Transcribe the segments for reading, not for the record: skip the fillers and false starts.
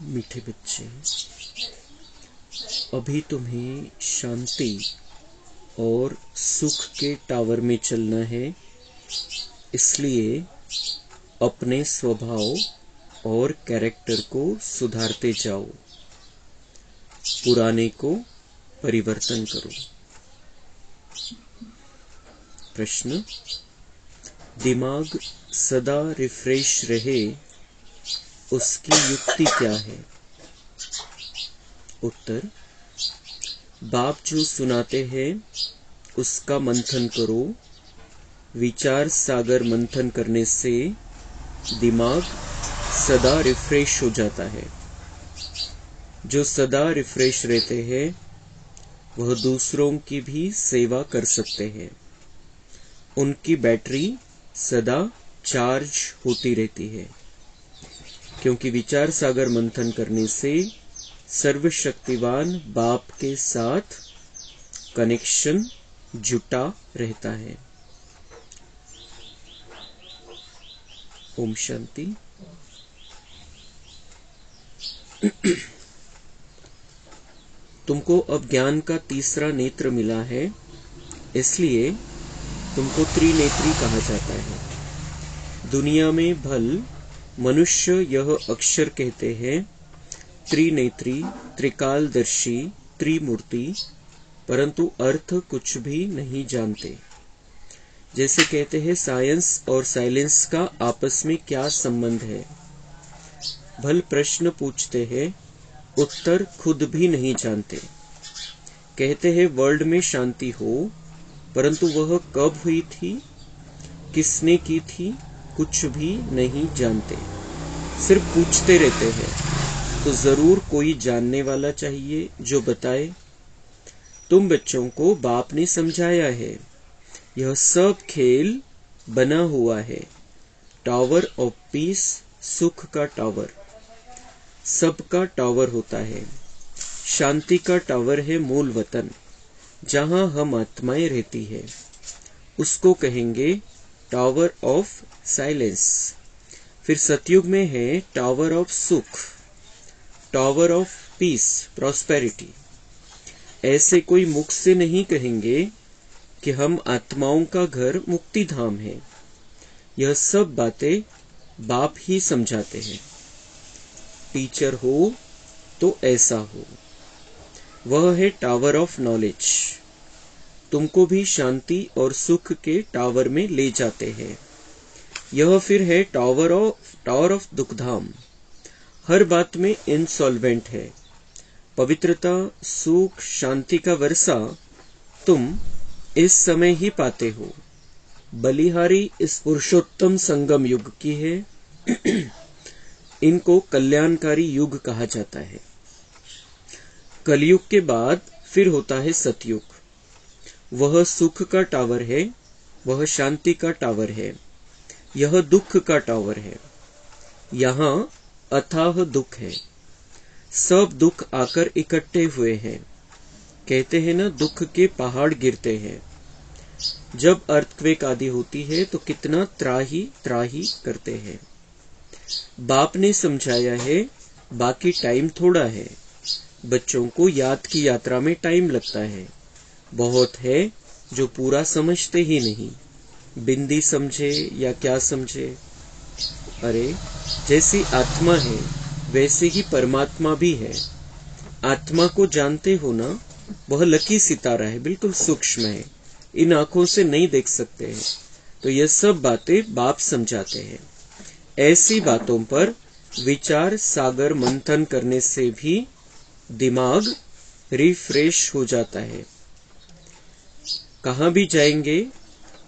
मीठे बच्चे, अभी तुम्हें शांति और सुख के टावर में चलना है, इसलिए अपने स्वभाव और कैरेक्टर को सुधारते जाओ, पुराने को परिवर्तन करो। प्रश्न: दिमाग सदा रिफ्रेश रहे, उसकी युक्ति क्या है? उत्तर: बाप जो सुनाते हैं उसका मंथन करो। विचार सागर मंथन करने से दिमाग सदा रिफ्रेश हो जाता है। जो सदा रिफ्रेश रहते हैं वह दूसरों की भी सेवा कर सकते हैं। उनकी बैटरी सदा चार्ज होती रहती है, क्योंकि विचार सागर मंथन करने से सर्वशक्तिवान बाप के साथ कनेक्शन जुटा रहता है। ओम शांति। तुमको अब ज्ञान का तीसरा नेत्र मिला है, इसलिए तुमको त्रिनेत्री कहा जाता है। दुनिया में भल मनुष्य यह अक्षर कहते हैं त्रिनेत्री, त्रिकालदर्शी, त्रिमूर्ति, परंतु अर्थ कुछ भी नहीं जानते। जैसे कहते हैं साइंस और साइलेंस का आपस में क्या संबंध है। भल प्रश्न पूछते हैं, उत्तर खुद भी नहीं जानते। कहते हैं वर्ल्ड में शांति हो, परंतु वह कब हुई थी, किसने की थी, कुछ भी नहीं जानते। सिर्फ पूछते रहते हैं। तो जरूर कोई जानने वाला चाहिए जो बताए। तुम बच्चों को बाप ने समझाया है, यह सब खेल बना हुआ है। टावर ऑफ पीस, सुख का टावर, सबका टावर होता है। शांति का टावर है मूल वतन, जहां हम आत्माएं रहती है। उसको कहेंगे टावर ऑफ साइलेंस। फिर सतयुग में है टावर ऑफ सुख, टावर ऑफ पीस, प्रॉस्पेरिटी। ऐसे कोई मुख से नहीं कहेंगे कि हम आत्माओं का घर मुक्ति धाम है। यह सब बातें बाप ही समझाते हैं। टीचर हो तो ऐसा हो। वह है टावर ऑफ नॉलेज। तुमको भी शांति और सुख के टावर में ले जाते हैं। यह फिर है टावर ऑफ दुखधाम। हर बात में इंसॉल्वेंट है। पवित्रता, सुख, शांति का वर्षा तुम इस समय ही पाते हो। बलिहारी इस पुरुषोत्तम संगम युग की है। इनको कल्याणकारी युग कहा जाता है। कलयुग के बाद फिर होता है सतयुग। वह सुख का टावर है, वह शांति का टावर है, यह दुख का टावर है। यहाँ अथाह दुख है। सब दुख आकर इकट्ठे हुए हैं। कहते हैं ना, दुख के पहाड़ गिरते हैं। जब अर्थक्वेक आदि होती है तो कितना त्राही त्राही करते हैं। बाप ने समझाया है, बाकी टाइम थोड़ा है। बच्चों को याद की यात्रा में टाइम लगता है। बहुत है जो पूरा समझते ही नहीं। बिंदी समझे या क्या समझे। अरे, जैसी आत्मा है वैसे ही परमात्मा भी है। आत्मा को जानते हो ना, वह लकी सितारा है, बिल्कुल सूक्ष्म है, इन आंखों से नहीं देख सकते हैं। तो यह सब बातें बाप समझाते हैं। ऐसी बातों पर विचार सागर मंथन करने से भी दिमाग रिफ्रेश हो जाता है। कहाँ भी जाएंगे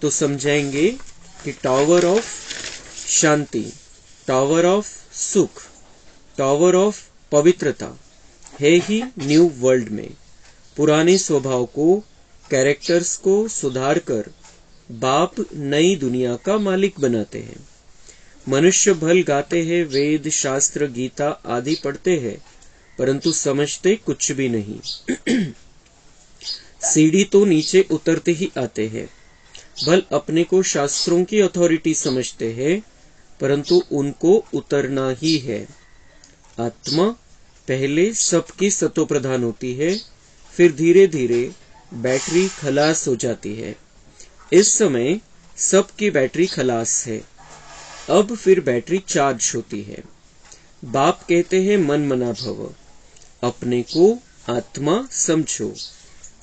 तो समझाएंगे कि tower of Shanti, tower of सुख, टावर ऑफ पवित्रता है ही न्यू वर्ल्ड में। पुराने स्वभाव को, कैरेक्टर्स को सुधार कर बाप नई दुनिया का मालिक बनाते हैं। मनुष्य भल गाते हैं, वेद शास्त्र गीता आदि पढ़ते हैं, परंतु समझते कुछ भी नहीं। सीढ़ी तो नीचे उतरते ही आते हैं। भल अपने को शास्त्रों की अथॉरिटी समझते हैं, परंतु उनको उतरना ही है। आत्मा पहले सबकी सतोप्रधान होती है, फिर धीरे धीरे बैटरी खलास हो जाती है। इस समय सबकी बैटरी खलास है। अब फिर बैटरी चार्ज होती है। बाप कहते हैं मन मना भव, अपने को आत्मा समझो।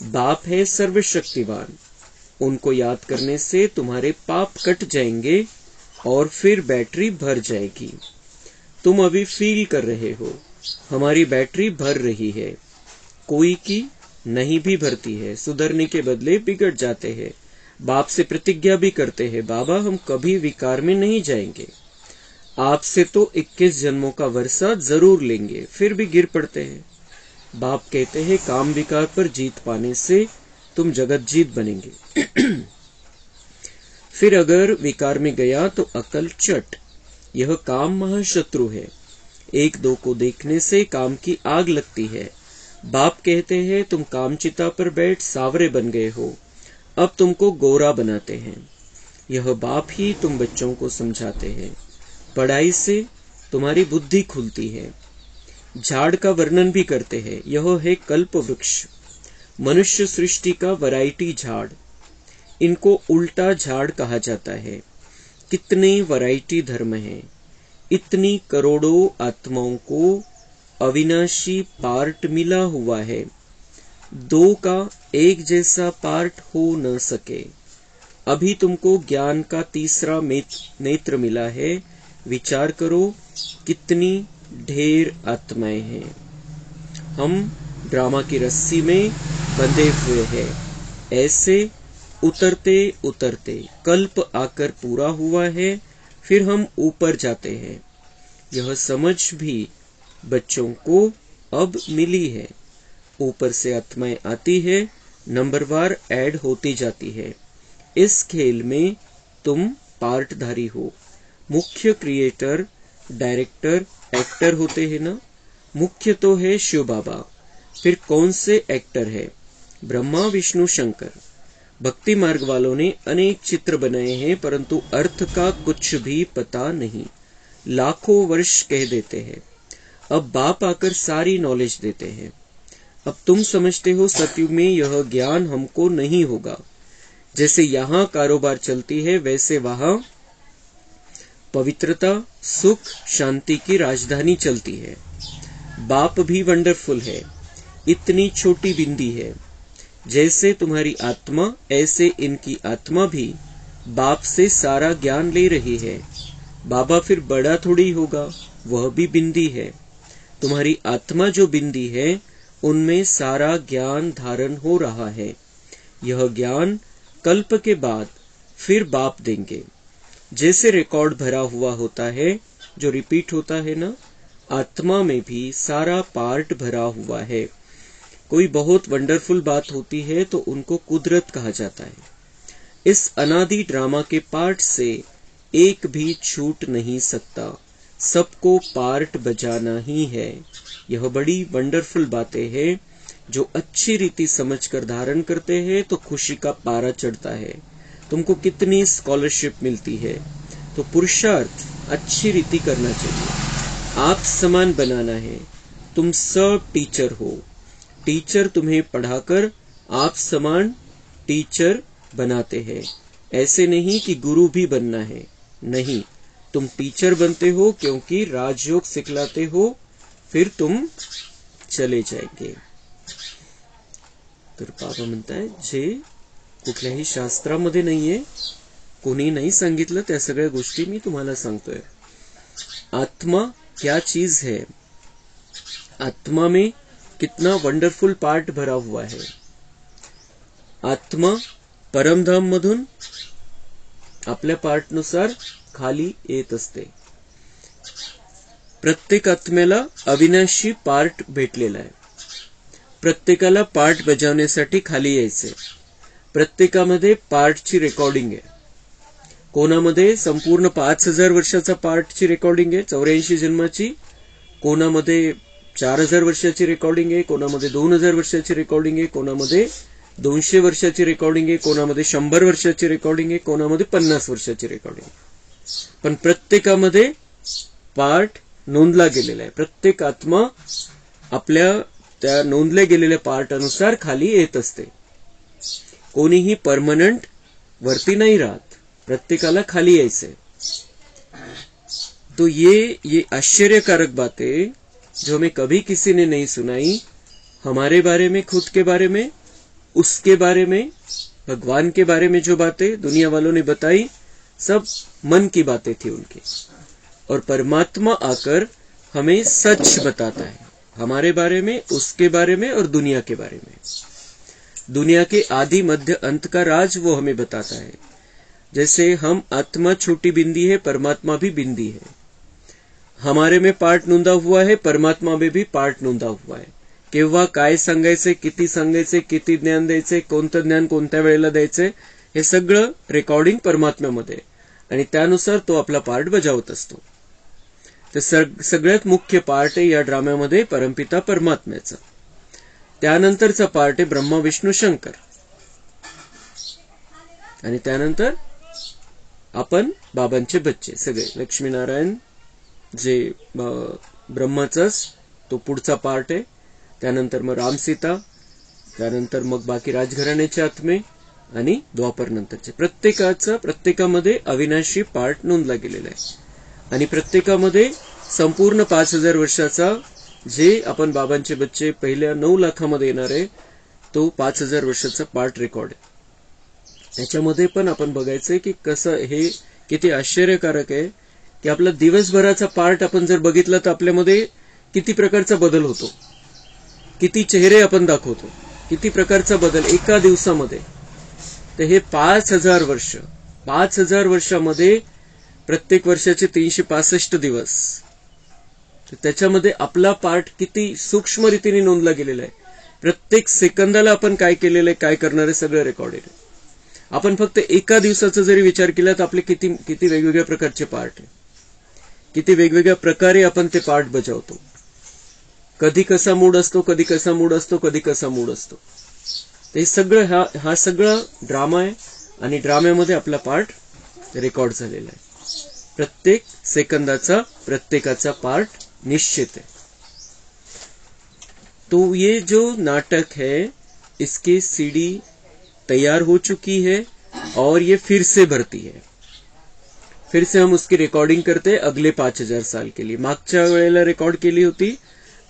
बाप है सर्वशक्तिवान, उनको याद करने से तुम्हारे पाप कट जाएंगे और फिर बैटरी भर जाएगी। तुम अभी फील कर रहे हो हमारी बैटरी भर रही है, कोई की नहीं भी भरती है, सुधरने के बदले बिगड़ जाते हैं। बाप से प्रतिज्ञा भी करते हैं, बाबा हम कभी विकार में नहीं जाएंगे, आपसे तो 21 जन्मों का वर्षा जरूर लेंगे, फिर भी गिर पड़ते हैं। बाप कहते हैं काम विकार पर जीत पाने से तुम जगत जीत बनेंगे। फिर अगर विकार में गया तो अकल चट, यह काम महाशत्रु है। एक दो को देखने से काम की आग लगती है। बाप कहते हैं तुम कामचिता पर बैठ सावरे बन गए हो, अब तुमको गोरा बनाते हैं। यह बाप ही तुम बच्चों को समझाते हैं। पढ़ाई से तुम्हारी बुद्धि खुलती है। झाड़ का वर्णन भी करते हैं, यह है कल्प वृक्ष, मनुष्य सृष्टि का वैरायटी झाड़। इनको उल्टा झाड़ कहा जाता है। कितने वैरायटी धर्म हैं, इतनी करोड़ों आत्माओं को अविनाशी पार्ट मिला हुआ है, दो का एक जैसा पार्ट हो न सके। अभी तुमको ज्ञान का तीसरा नेत्र मिला है। विचार करो कितनी ढेर आत्माएं हैं। हम ड्रामा की रस्सी में बंधे हुए हैं। ऐसे उतरते उतरते कल्प आकर पूरा हुआ है, फिर हम ऊपर जाते हैं। यह समझ भी बच्चों को अब मिली है। ऊपर से आत्माएं आती है, नंबरवार ऐड होती जाती है। इस खेल में तुम पार्टधारी हो। मुख्य क्रिएटर, डायरेक्टर, एक्टर होते हैं ना। मुख्य तो है शिव बाबा, फिर कौन से एक्टर है? ब्रह्मा, विष्णु, शंकर। भक्ति मार्ग वालों ने अनेक चित्र बनाए हैं, परंतु अर्थ का कुछ भी पता नहीं। लाखों वर्ष कह देते हैं। अब बाप आकर सारी नॉलेज देते हैं। अब तुम समझते हो सतयुग में यह ज्ञान हमको नहीं होगा। जैसे यहाँ कारोबार चलती है, वैसे वहां पवित्रता, सुख, शांति की राजधानी चलती है। बाप भी वंडरफुल है, इतनी छोटी बिंदी है। जैसे तुम्हारी आत्मा, ऐसे इनकी आत्मा भी बाप से सारा ज्ञान ले रही है। बाबा फिर बड़ा थोड़ी होगा, वह भी बिंदी है। तुम्हारी आत्मा जो बिंदी है, उनमें सारा ज्ञान धारण हो रहा है। यह ज्ञान कल्प के बाद फिर बाप देंगे। जैसे रिकॉर्ड भरा हुआ होता है, जो रिपीट होता है ना, आत्मा में भी सारा पार्ट भरा हुआ है। कोई बहुत वंडरफुल बात होती है तो उनको कुदरत कहा जाता है। इस अनादि ड्रामा के पार्ट से एक भी छूट नहीं सकता, सबको पार्ट बजाना ही है। यह बड़ी वंडरफुल बातें हैं। जो अच्छी रीति समझकर धारण करते हैं तो खुशी का पारा चढ़ता है। तुमको कितनी स्कॉलरशिप मिलती है, तो पुरुषार्थ अच्छी रीति करना चाहिए। आप समान बनाना है। तुम सब टीचर हो। टीचर तुम्हें पढ़ाकर आप समान टीचर बनाते हैं। ऐसे नहीं कि गुरु भी बनना है, नहीं, तुम टीचर बनते हो क्योंकि राजयोग सिखलाते हो, फिर तुम चले जाएंगे। तर बाबा म्हणताय जे कुठल्याही शास्त्रामध्ये नाहीये, कोणी नाही सांगितलं, त्या सगळ्या गोष्टी मी तुम्हाला सांगतोय। आत्मा क्या चीज है? आत्मा में कितना वंडरफुल पार्ट भरा हुआ है। आत्मा परमधाम मधून आपल्या पार्टनुसार खाली येत असते। प्रत्येक आत्म्याला अविनाशी पार्ट भेटलेला आहे। प्रत्येकाला पार्ट बजावण्यासाठी खाली यायचे। प्रत्येकामध्ये पार्टची रेकॉर्डिंग आहे। कोणामध्ये संपूर्ण 5000 वर्षाचा पार्टची रेकॉर्डिंग आहे, 84 जन्माची। कोणामध्ये 4000 वर्षाची रेकॉर्डिंग आहे, कोणामध्ये 2000 वर्षाची रेकॉर्डिंग आहे, कोणामध्ये 200 वर्षाची रेकॉर्डिंग आहे, कोणामध्ये 100 वर्षाची रेकॉर्डिंग आहे, कोणामध्ये 50 वर्षाची रेकॉर्डिंग आहे. पण प्रत्येकामध्ये पार्ट नोंदला गेलेला आहे. प्रत्येक आत्मा आपल्या त्या नोंदल्या गेलेल्या पार्ट अनुसार खाली येत असते. कोणीही परमनंट वरती नहीं राहत, प्रत्येकाला खाली यायचंय. तो ये आश्चर्यकारक बातें जो हमें कभी किसी ने नहीं सुनाई, हमारे बारे में, खुद के बारे में, उसके बारे में, भगवान के बारे में जो बातें दुनिया वालों ने बताई, सब मन की बातें थी उनकी. और परमात्मा आकर हमें सच बताता है हमारे बारे में, उसके बारे में और दुनिया के बारे में. दुनिया के आदि मध्य अंत का राज वो हमें बताता है. जैसे हम आत्मा छोटी बिंदी है, परमात्मा भी बिंदी है. हमारे में पार्ट नोंदा हुआ है, परमात्मा में भी पार्ट नोंदा हुआ है. केव्हा काय सांगायचे, किती सांगायचे, किती ज्ञान द्यायचे, कोणतं ज्ञान कोणत्या वेळेला द्यायचे, हे सगळं रेकॉर्डिंग परमात्म्यामध्ये, आणि त्यानुसार तो आपला पार्ट बजावत असतो. तर सगळ्यात मुख्य पार्ट आहे या ड्राम्यामध्ये परमपिता परमात्म्याचा. त्यानंतरचा पार्ट आहे ब्रह्मा विष्णू शंकर, आणि त्यानंतर आपण बाबांचे बच्चे सगळे लक्ष्मीनारायण, जे ब्रह्माचाच तो पुढचा पार्ट आहे. त्यानंतर मग रामसीता, त्यानंतर मग बाकी राजघराण्याचे आत्मे आणि द्वापर नंतरचे. प्रत्येकामध्ये अविनाशी पार्ट नोंदला गेलेला आहे, आणि प्रत्येकामध्ये संपूर्ण 5000 वर्षाचा जे आपण बाबांचे बच्चे पहिल्या 9 लाखामध्ये येणार आहे, तो 5000 वर्षाचा पार्ट रेकॉर्ड आहे. त्याच्यामध्ये पण आपण बघायचंय की कसं हे किती आश्चर्यकारक आहे की आपला दिवसभराचा पार्ट आपण जर बघितला तर आपल्यामध्ये किती प्रकारचा बदल होतो, किती चेहरे आपण दाखवतो, किती प्रकारचा बदल एका दिवसामध्ये. तर हे 5000 वर्षामध्ये प्रत्येक वर्षाचे 365 दिवस, तर त्याच्यामध्ये आपला पार्ट किती सूक्ष्म रीतीने नोंदला गेलेला आहे. प्रत्येक सेकंदाला आपण काय केलेलं आहे, काय करणार आहे, सगळं रेकॉर्डेड आहे. आपण फक्त एका दिवसाचा जरी विचार केला तर आपले किती वेगवेगळ्या प्रकारचे पार्ट आहे, किती वेगवेगळ्या प्रकारे आपण ते पार्ट बजावतो. कधी कसा मूड असतो, कधी कसा मूड असतो, कधी कसा मूड असतो. ते सगळं हा सगळा ड्रामा आहे, आणि ड्राम्यामध्ये आपला पार्ट रेकॉर्ड झालेला आहे. प्रत्येक सेकंदाचा प्रत्येकाचा पार्ट निश्चित है. तो ये जो नाटक है इसकी सीडी तैयार हो चुकी है और ये फिर से भरती है. फिर से हम उसकी रिकॉर्डिंग करते हैं अगले 5000 साल के लिए. मागच्या वेळेला रेकॉर्ड केली होती,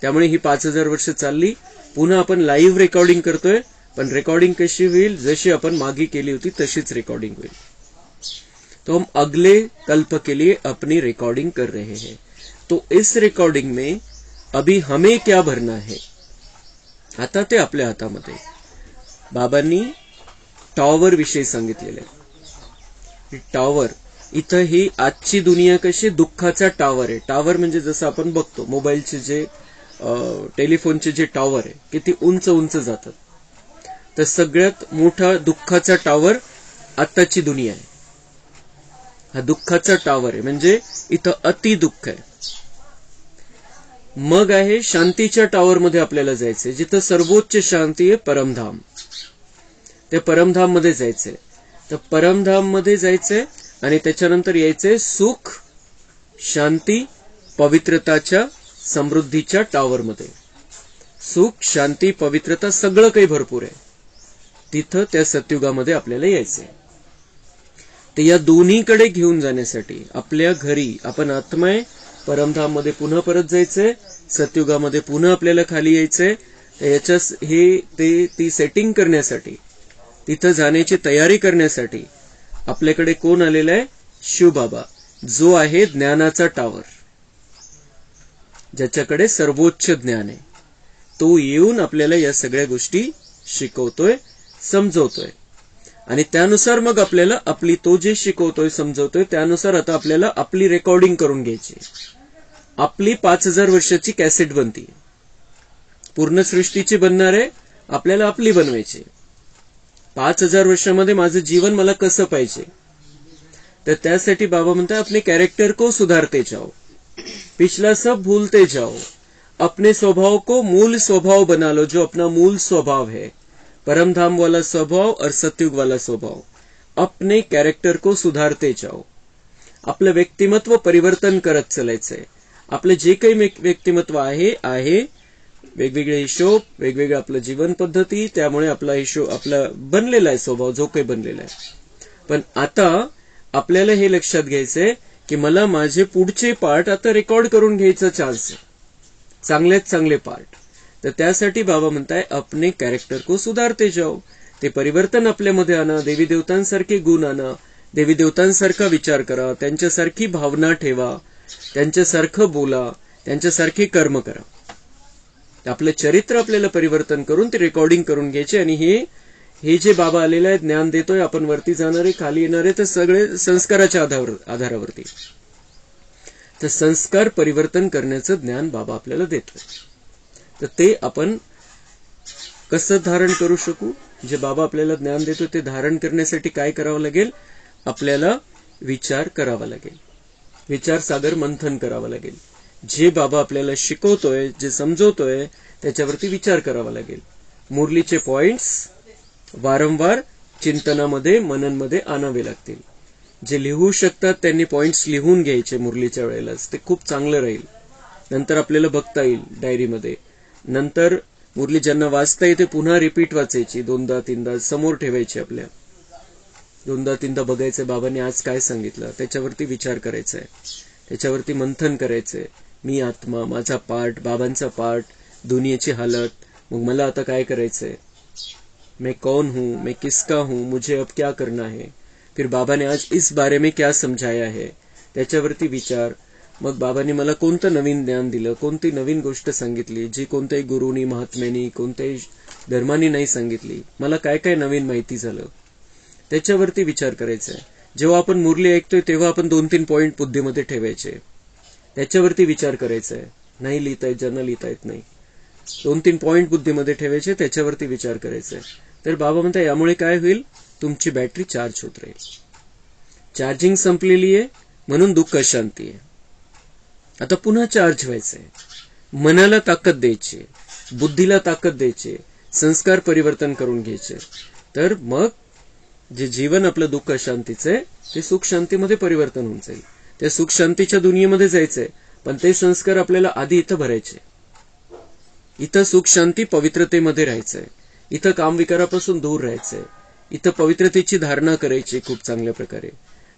त्यामुळे ही 5000 वर्ष चालली. पुन्हा आपण लाईव्ह रेकॉर्डिंग करतोय, पण रेकॉर्डिंग कशी होईल, जशी आपण मागे केली होती तशीच रेकॉर्डिंग होईल. तो हम अगले कल्प के लिए अपनी रिकॉर्डिंग कर रहे हैं. तो इस रिकॉर्डिंग में अभी हमें क्या भरना है, आता ते आपल्या हातामध्ये. बाबांनी टॉवर विषयी सांगितलेलं आहे. टॉवर इथं ही आजची दुनिया कशी दुःखाचा टॉवर आहे. टॉवर म्हणजे जसं आपण बघतो मोबाईलचे जे टेलिफोनचे जे टॉवर आहे किती उंच उंच जातात, तर सगळ्यात मोठा दुःखाचा टॉवर आताची दुनिया आहे. हा दुःखाचा टॉवर आहे, म्हणजे इथं अति दुःख आहे. मग आहे शांतीच्या टॉवर मध्ये आपल्याला जायचंय, जिथं सर्वोच्च शांती आहे, परमधाम. त्या परमधाम मध्ये जायचंय. तर परमधाम मध्ये जायचंय आणि त्याच्यानंतर यायचंय सुख, शांती, पवित्रताच्या, समृद्धीच्या टॉवर मध्ये. सुख, शांती, पवित्रता सगळं काही भरपूर आहे. तिथं त्या सतयुगामध्ये आपल्याला यायचंय. तर या दोन्हीकडे घेऊन जाण्यासाठी आपल्या घरी आपण आत्मा आहे, परमधाम मध्ये पुन्हा परत जायचंय, सतयुगामध्ये पुन्हा आपल्याला खाली यायचंय. ती सेटिंग करण्यासाठी, तिथं जाण्याची तयारी करण्यासाठी आपल्याकडे कोण आलेला आहे, शिवबाबा, जो आहे ज्ञानाचा टॉवर, ज्याच्याकडे सर्वोच्च ज्ञान आहे. तो येऊन आपल्याला या सगळ्या गोष्टी शिकवतोय, समजवतोय. आणि त्यानुसार मग आपल्याला आपली तो जे शिकवतोय, समजवतोय, त्यानुसार आता आपल्याला आपली रेकॉर्डिंग करून घ्यायची. आपली 5000 वर्षाची कॅसेट बनती. पूर्ण सृष्टीची बनणार आहे, आपल्याला आपली बनवायची. 5000 वर्षामध्ये माझं जीवन मला कसं पाहिजे, तर त्यासाठी बाबा म्हणतात अपने कैरेक्टर को सुधारते जाओ, पिछला सब भूलते जाओ, अपने स्वभाव को मूल स्वभाव बना लो, जो अपना मूल स्वभाव है, परम धाम वाला स्वभाव और सतयुग वाला स्वभाव. अपने कॅरेक्टर को सुधारते जाओ. आपलं व्यक्तिमत्व परिवर्तन करत चालायचंय. आपलं जे काही व्यक्तिमत्व आहे वेगवेगळे हिशोब, वेगवेगळं आपलं जीवन पद्धती, त्यामुळे आपला हिशोब आपला बनलेला आहे, स्वभाव जो काही बनलेला आहे. पण आता आपल्याला हे लक्षात घ्यायचंय की मला माझे पुढचे पार्ट आता रेकॉर्ड करून घ्यायचा चान्स आहे, चांगल्यात चांगले पार्ट. तर त्यासाठी बाबा म्हणताय अपने कॅरेक्टर को सुधारते जाओ. ते परिवर्तन आपल्यामध्ये आणा, देवी देवतांसारखे गुण आणा, देवी देवतांसारखा विचार करा, त्यांच्यासारखी भावना ठेवा, त्यांच्यासारखं बोला, त्यांच्यासारखे कर्म करा. आपलं चरित्र आपल्याला परिवर्तन करून ते रेकॉर्डिंग करून घ्यायचे. आणि हे जे बाबा आलेले आहेत, ज्ञान देतोय, आपण वरती जाणारे खाली येणारे, तर सगळे संस्काराच्या आधारावरती. तर संस्कार परिवर्तन करण्याचं ज्ञान बाबा आपल्याला देतोय. तर ते आपण कसं धारण करू शकू? जे बाबा आपल्याला ज्ञान देतो ते धारण करण्यासाठी काय करावं लागेल? आपल्याला विचार करावा लागेल, विचार सागर मंथन करावं लागेल. जे बाबा आपल्याला शिकवतोय, जे समजवतोय, त्याच्यावरती विचार करावा लागेल. मुरलीचे पॉइंट्स वारंवार चिंतनामध्ये, मननमध्ये आणावे लागतील. जे लिहू शकतात त्यांनी पॉइंट्स लिहून घ्यायचे मुरलीच्या वेळेलाच, ते खूप चांगलं राहील. नंतर आपल्याला बघता येईल डायरीमध्ये. नंतर मुरली ज्यांना वाचता येते पुन्हा रिपीट वाचायची, 2दा-3दा समोर ठेवायची, आपल्या 2दा-3दा बघायचं बाबांनी आज काय सांगितलं, त्याच्यावरती विचार करायचा आहे, त्याच्यावरती मंथन करायचंय. मी आत्मा, माझा पार्ट, बाबांचा पार्ट, दुनियेची हालत, मग मला आता काय करायचंय, मैं कौन हूं, मैं किसका हूं, मुझे अब क्या करना है, फिर बाबा ने आज इस बारे में क्या समझाया है, त्याच्यावरती विचार. मग बाबांनी मला कोणतं नवीन ज्ञान दिलं, कोणती नवीन गोष्ट सांगितली, जी कोणत्याही गुरुनी, महात्म्यानी, कोणत्याही धर्मानी नाही सांगितली, मला काय काय नवीन माहिती झालं, त्याच्यावरती विचार करायचा आहे. जेव्हा आपण मुरली ऐकतोय तेव्हा आपण 2-3 पॉइंट बुद्धीमध्ये ठेवायचे, त्याच्यावरती विचार करायचा आहे. नाही लिहिता येत, ज्यांना लिहिता येत नाही, 2-3 पॉइंट बुद्धीमध्ये ठेवायचे, त्याच्यावरती विचार करायचा आहे. तर बाबा म्हणतात यामुळे काय होईल? तुमची बॅटरी चार्ज होत राहील. चार्जिंग संपलेली आहे म्हणून दुःख शांती आहे. आता पुन्हा चार्ज व्हायचंय. मनाला ताकद द्यायची, बुद्धीला ताकद द्यायची, संस्कार परिवर्तन करून घ्यायचे. तर मग जे जीवन आपलं दुःख शांतीचं आहे ते सुख शांतीमध्ये परिवर्तन होऊन जाईल. त्या सुख शांतीच्या दुनियेमध्ये जायचंय, पण ते संस्कार आपल्याला आधी इथं भरायचे. इथं सुख शांती पवित्रतेमध्ये राहायचंय, इथं कामविकारापासून दूर राहायचंय, इथं पवित्रतेची धारणा करायची खूप चांगल्या प्रकारे.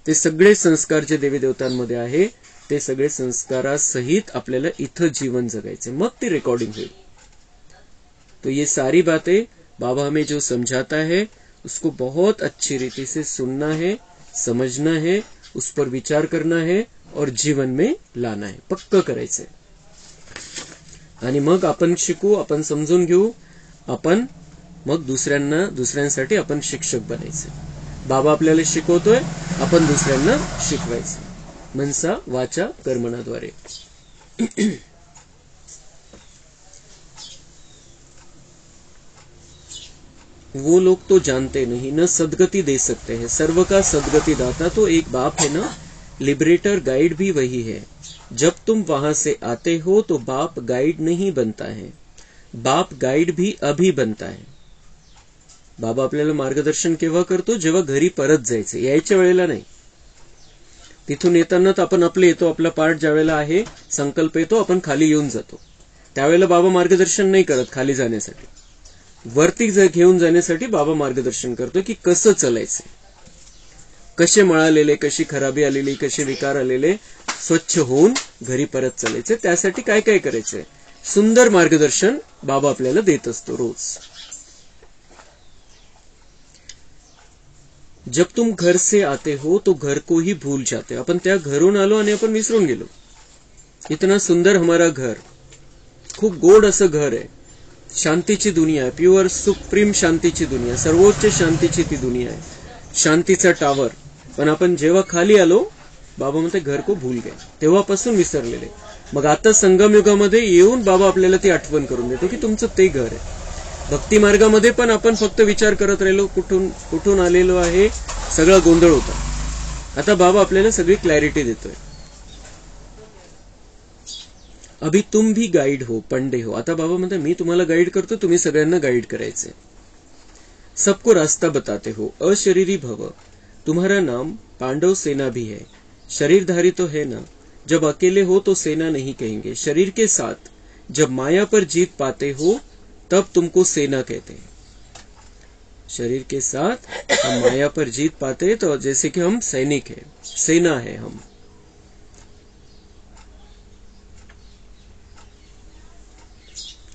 ते सगळे संस्कार जे देवी देवतांमध्ये आहे ते सगळे संस्कारासहित आपल्याला इथं जीवन जगायचे, मग ती रेकॉर्डिंग होईल. तो ये सारी बातें बाबा हमें जो समझाता है उसको बहुत अच्छी रीति से सुनना है, समझना है, उस पर विचार करना है और जीवन में लाना है, पक्क करायचंय. आणि मग आपण शिकू, आपण समजून घेऊ, आपण मग दुसऱ्यांसाठी आपण शिक्षक बनायचे. बाबा आपल्याला शिकवतोय, आपण दुसऱ्यांना शिकवायचं, मनसा वाचा कर्मणाद्वारे. वो लोग तो जानते नहीं, न सदगति दे सकते हैं, सर्व का सदगति दाता तो एक बाप है ना, लिबरेटर गाइड भी वही है. जब तुम वहां से आते हो तो बाप गाइड नहीं बनता है, बाप गाइड भी अभी बनता है. बाबा आपल्याला मार्गदर्शन केव्हा करतो? जेव्हा घरी परत जायचं, यायच्या वेळेला नाही. तिथून येताना तर आपण आपले येतो, आपला पार्ट ज्या वेळेला आहे, संकल्प येतो, आपण खाली येऊन जातो, त्यावेळेला बाबा मार्गदर्शन नाही करत. खाली जाण्यासाठी, वरती घेऊन जाण्यासाठी बाबा मार्गदर्शन करतो की कसं चालायचं, कसे मळालेले, कशी खराबी आलेली, कसे विकार आलेले स्वच्छ होऊन घरी परत चालायचे. त्यासाठी काय काय करायचंय, सुंदर मार्गदर्शन बाबा आपल्याला देत असतो रोज. जब तुम घर से आते हो तो घर को ही भूल जाते. आपण त्या घरून आलो आणि आपण विसरून गेलो. इतना सुंदर हमारा घर, खूप गोड असं घर आहे, शांतीची दुनिया आहे, प्युअर सुप्रीम शांतीची दुनिया, सर्वोच्च शांतीची ती दुनिया आहे, शांतीचा टावर. पण आपण जेव्हा खाली आलो, बाबा म्हणते घर को भूल गए, तेव्हापासून विसरलेले. मग आता संगम युगामध्ये येऊन बाबा आपल्याला ती आठवण करून देतो की तुमचं ते घर आहे. भक्ती मार्गामध्ये पण आपण फक्त विचार करत राहिलो, कुठून आलेलो आहे, सगळा गोंधळ होता. आता बाबा आपल्याला सगळी क्लॅरिटी देतोय. अभी तुम भी गाईड हो, पंडे हो. आता बाबा म्हणतात मी तुम्हाला गाईड करतो, तुम्ही सगळ्यांना गाईड करायचे. सबको रास्ता बताते हो. अशरीरी भव. तुम्हारा नाम पांडव सेना भी है. शरीरधारी तो है ना. जब अकेले हो तो सेना नहीं कहेंगे. शरीर के साथ जब माया पर जीत पाते हो तब तुमको सेना कहते हैं. शरीर के साथ हम माया पर जीत पाते हैं तो जैसे कि हम सैनिक है, सेना है हम.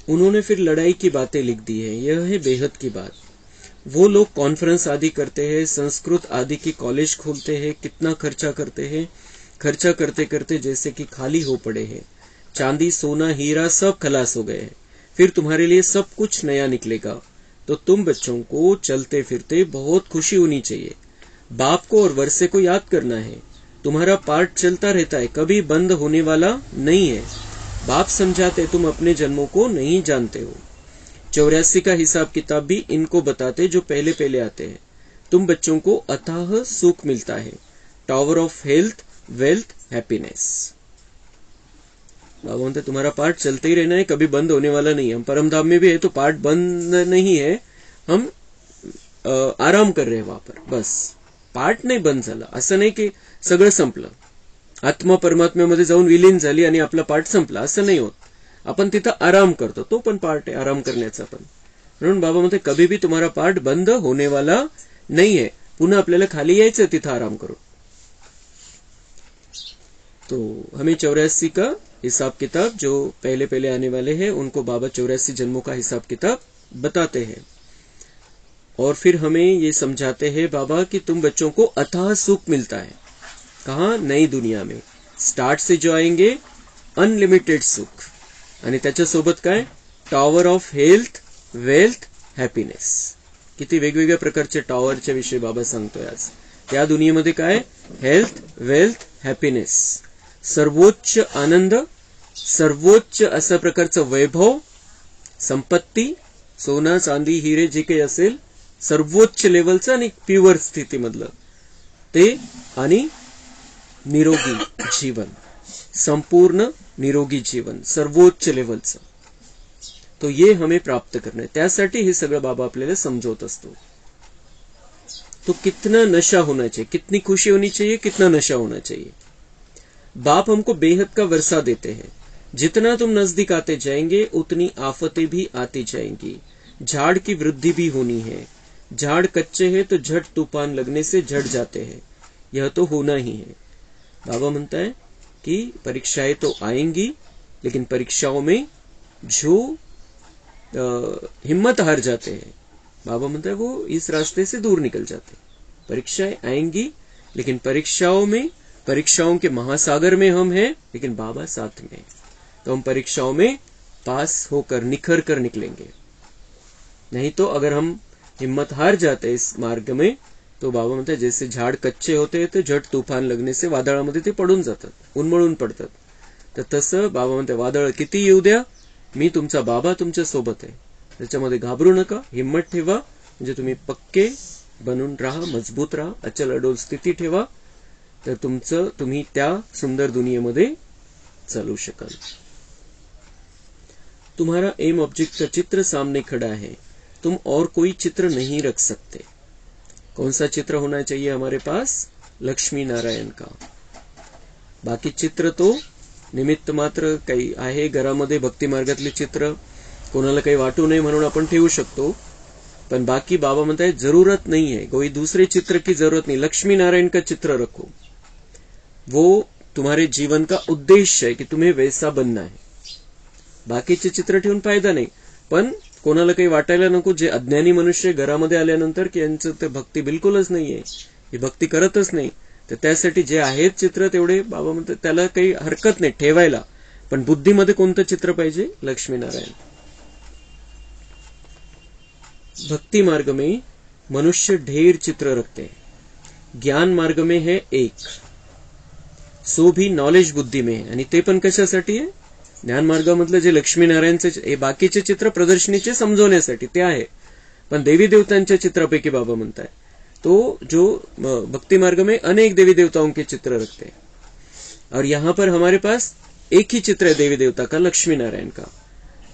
उन्होंने फिर लड़ाई की बातें लिख दी है. यह है बेहद की बात. वो लोग कॉन्फ्रेंस आदि करते हैं, संस्कृत आदि की कॉलेज खोलते हैं, कितना खर्चा करते हैं. खर्चा करते करते जैसे कि खाली हो पड़े हैं. चांदी सोना हीरा सब खलास हो गए हैं. फिर तुम्हारे लिए सब कुछ नया निकलेगा. तो तुम बच्चों को चलते फिरते बहुत खुशी होनी चाहिए. बाप को और वर्षे को याद करना है. तुम्हारा पार्ट चलता रहता है, कभी बंद होने वाला नहीं है. बाप समझाते, तुम अपने जन्मों को नहीं जानते हो. 84 का हिसाब किताब भी इनको बताते जो पहले पहले आते हैं. तुम बच्चों को अथाह सुख मिलता है. Tower of health, wealth, happiness. बाबा म्हणते तुम्हारा पार्ट चलते ही रहना है, कभी बंद होने वाला नहीं है. हम परमधाम में भी है तो पार्ट बंद नहीं है, हम आराम कर रहे हैं वहां पर. बस पार्ट नाही बंद झाला. असं नाही की सगळं संपलं, आत्मा परमात्म्यामध्ये जाऊन विलीन झाली आणि आपला पार्ट संपला, असं नाही होत. आपण तिथं आराम करतो, तो पण पार्ट आहे आराम करण्याचा पण. म्हणून बाबा म्हणते कभी भी तुम्हारा पार्ट बंद होने वाला नहीं है. पुन्हा आपल्याला खाली यायचं तिथं आराम करून. तो हमें 84 का हिसाब किताब जो पहले पहले आने वाले हैं उनको बाबा 84 जन्मों का हिसाब किताब बताते हैं. और फिर हमें ये समझाते हैं बाबा कि तुम बच्चों को अथाह सुख मिलता है. कहाँ? नई दुनिया में. स्टार्ट से जो आएंगे अनलिमिटेड सुख आणि त्याच्यासोबत काय? Tower of health, wealth, happiness. किती वेगवेगळ्या प्रकारचे टॉवरच्या विषयी बाबा सांगतोय आज. त्या दुनियेमध्ये काय? Health, wealth, happiness. सर्वोच्च आनंद, सर्वोच्च अशा प्रकारचं वैभव, संपत्ती, सोना चांदी हिरे जे काही असेल सर्वोच्च लेवलचं आणि प्युअर स्थितीमधलं ते, आणि निरोगी जीवन, संपूर्ण निरोगी जीवन सर्वोच्च लेवलचं. तो ये हमें प्राप्त करना है. त्यासाठी हे सगळं बाबा आपल्याला समजवत असतो. तो कितना नशा होना चाहिए, कितनी खुशी होनी चाहिए, कितना नशा होना चाहिए. बाप हमको बेहद का वर्षा देते हैं. जितना तुम नजदीक आते जाएंगे उतनी आफतें भी आती जाएंगी. झाड़ की वृद्धि भी होनी है. झाड़ कच्चे हैं तो झट तूफान लगने से झट जाते हैं. यह तो होना ही है. बाबा म्हणता है कि परीक्षाएं तो आएंगी, लेकिन परीक्षाओं में जो हिम्मत हार जाते हैं, बाबा म्हणता है वो इस रास्ते से दूर निकल जाते. परीक्षाएं आएंगी, लेकिन परीक्षाओं में, परीक्षाओं के महासागर में हम हैं, लेकिन बाबा साथ में. तो हम परीक्षाओं में पास होकर निखर कर निकलेंगे. नहीं तो अगर हम हिम्मत हार जाते इस मार्ग में, तो बाबा म्हणतात जैसे झाड कच्चे होते तर झट तूफान लगने से वादळामध्ये ते पडून जातात, उन्मळून पडतात. तर तसं बाबा म्हणतात वादळ किती येऊ द्या, मी तुमचा बाबा तुमच्या सोबत आहे. त्याच्यामध्ये घाबरू नका, हिम्मत ठेवा, म्हणजे तुम्ही पक्के बनून राहा, मजबूत राहा, अचल अडोल स्थिती ठेवा. तर तुम्ही त्या सुंदर दुनियेमध्ये चालू शकाल. तुम्हारा एम ऑब्जेक्ट का चित्र सामने खड़ा है, तुम और कोई चित्र नहीं रख सकते. कौन सा चित्र होना चाहिए हमारे पास? लक्ष्मी नारायण का. बाकी चित्र तो निमित्त मात्र काही आहे. घरामध्ये भक्ती मार्गातले चित्र कोणाला काही वाटू नये म्हणून आपण ठेवू शकतो, पण बाकी बाबा म्हणताय जरूरत नहीं है, कोई दूसरे चित्र की जरूरत नहीं. लक्ष्मी नारायण का चित्र रखो. वो तुम्हारे जीवन का उद्देश्य है कि तुम्हें वैसा बनना है. बाकीचे चित्र ठेवून फायदा नाही. पण कोणाला काही वाटायला नको, जे अज्ञानी मनुष्य घरामध्ये आल्यानंतर की यांचं ते भक्ती बिलकुलच नाहीये, ही भक्ती करतच नाही, तर त्यासाठी जे आहेत चित्र तेवढे बाबा म्हणतात त्याला काही हरकत नाही ठेवायला. पण बुद्धीमध्ये कोणतं चित्र पाहिजे? लक्ष्मीनारायण. भक्ति मार्ग में मनुष्य ढेर चित्र रखते हैं, ज्ञान मार्ग में है एक, सो भी नॉलेज बुद्धी में है. आणि ते पण कशासाठी आहे? ज्ञान मार्गामधलं जे लक्ष्मीनारायणचे हे बाकीचे चित्र प्रदर्शनीचे समजवण्यासाठी ते आहे, पण देवी देवतांच्या चित्रापैकी बाबा म्हणताय तो जो भक्ति मार्ग में अनेक देवी देवताओं के चित्र रखते हैं. और यहाँ पर हमारे पास एक ही चित्र आहे देवी देवता का, लक्ष्मी नारायण का.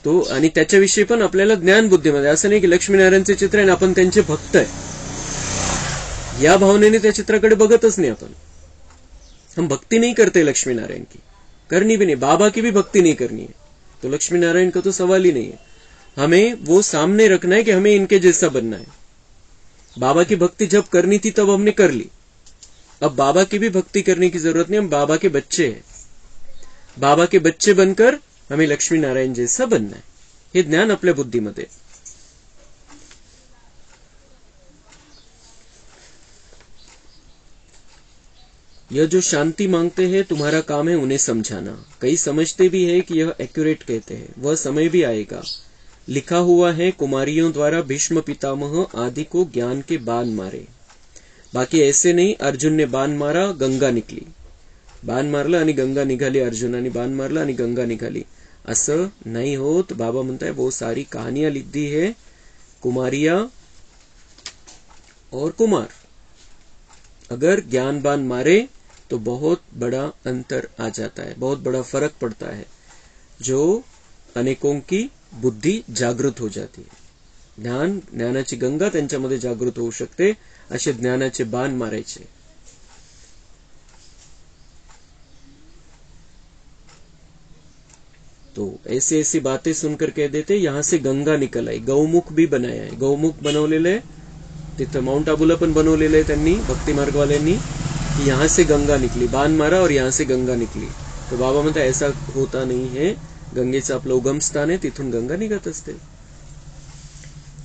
तो आणि त्याच्याविषयी पण आपल्याला ज्ञान बुद्धीमध्ये, असं नाही की लक्ष्मी नारायणचे चित्र आहे आणि आपण त्यांचे भक्त आहे, या भावनेने त्या चित्राकडे बघतच नहीं अपन. हम भक्ति नहीं करते लक्ष्मी नारायण की, करनी भी नहीं. बाबा की भी भक्ति नहीं करनी है, तो लक्ष्मी नारायण का तो सवाल ही नहीं है. हमें वो सामने रखना है कि हमें इनके जैसा बनना है. बाबा की भक्ति जब करनी थी तब हमने कर ली. अब बाबा की भी भक्ति करने की जरूरत नहीं, हम बाबा के बच्चे हैं. बाबा के बच्चे बनकर हमें लक्ष्मी नारायण जैसा बनना है. हे ज्ञान आपल्या बुद्धीमध्ये. यह जो शांति मांगते हैं तुम्हारा काम है उन्हें समझाना. कई समझते भी है कि यह एक्यूरेट कहते हैं. वह समय भी आएगा. लिखा हुआ है कुमारियों द्वारा भीष्म पितामह आदि को ज्ञान के बाण मारे. बाकी ऐसे नहीं, अर्जुन ने बाण मारा, गंगा निकली. बाण मारलं आणि गंगा निघाली, अर्जुनाने बाण मारलं आणि गंगा निघाली, असं नहीं होत. बाबा म्हणताय वो सारी कहानियां लिख दी है कुमारिया और कुमार. अगर ज्ञान बाण मारे तो बहुत बड़ा अंतर आ जाता है, बहुत बड़ा फर्क पड़ता है, जो अनेकों की बुद्धी जागृत हो जाती है. ज्ञानाची गंगा त्यांच्यामध्ये जागृत होऊ शकते. असे ज्ञानाचे बाण मारायचे. तो ऐसी ऐसी बातें सुनकर कह देते यहां से गंगा निकल आई. गौमुख भी बनाया आहे, गौमुख बनवलेलं आहे तिथं. माउंट आबूला पण बनवलेलं आहे त्यांनी, भक्ती मार्गवाल्यांनी, कि यहां से गंगा निकली. बाण मारा और यहां से गंगा निकली. तो बाबा म्हणता ऐसा होता नहीं है. गंगेचं आपलं उगम स्थान आहे, तिथून गंगा निघत असते.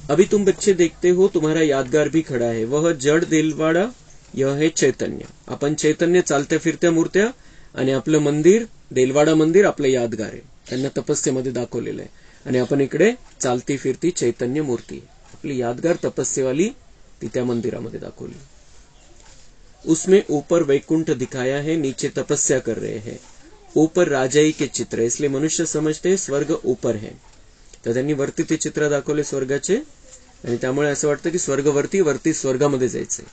अभी तुम बच्चे देखते हो तुम्हारा यादगार भी खड़ा है. वह जड़ दिलवाड़ा, यह है चैतन्य. आपण चैतन्य चालत्या फिरत्या मूर्त्या आणि आपलं मंदिर देलवाडा मंदिर आपलं यादगार आहे. त्यांना तपस्येमध्ये दाखवलेलं आहे. आणि आपण इकडे चालती फिरती चैतन्य मूर्ती, आपली यादगार तपस्येवाली ती त्या मंदिरामध्ये दाखवली. उसमें ऊपर वैकुंठ दिखाया है, नीचे तपस्या कर रहे हैं. ऊपर राजाई के चित्र, इसलिए मनुष्य समजते हैं स्वर्ग ऊपर है. तर त्यांनी वरती ते चित्र दाखवले स्वर्गाचे, आणि त्यामुळे असं वाटतं की स्वर्गवरती, वरती स्वर्गामध्ये जायचंय.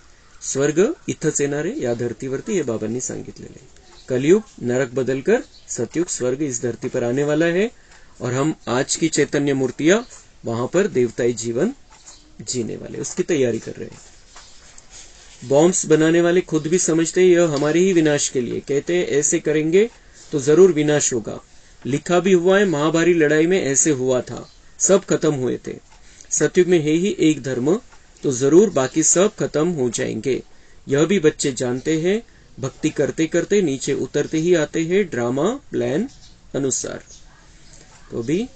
स्वर्ग इथंच येणार आहे या धरतीवरती, हे बाबांनी सांगितलेलं आहे. कलयुग नरक बदलकर सतयुग स्वर्ग इस धरती पर आने वाला है, और हम आज की चैतन्य मूर्तियां वहां पर देवताई जीवन जीने वाले, उसकी तैयारी कर रहे हैं. बॉम्ब्स बनाने वाले खुद भी समझते हैं यह हमारे ही विनाश के लिए. कहते हैं ऐसे करेंगे तो जरूर विनाश होगा. लिखा भी हुआ है महाभारी लड़ाई में ऐसे हुआ था, सब खत्म हुए थे. सतयुग में है ही एक धर्म, तो जरूर बाकी सब खत्म हो जाएंगे. यह भी बच्चे जानते हैं. भक्ति करते करते नीचे उतरते ही आते हैं ड्रामा प्लान अनुसार. तो भी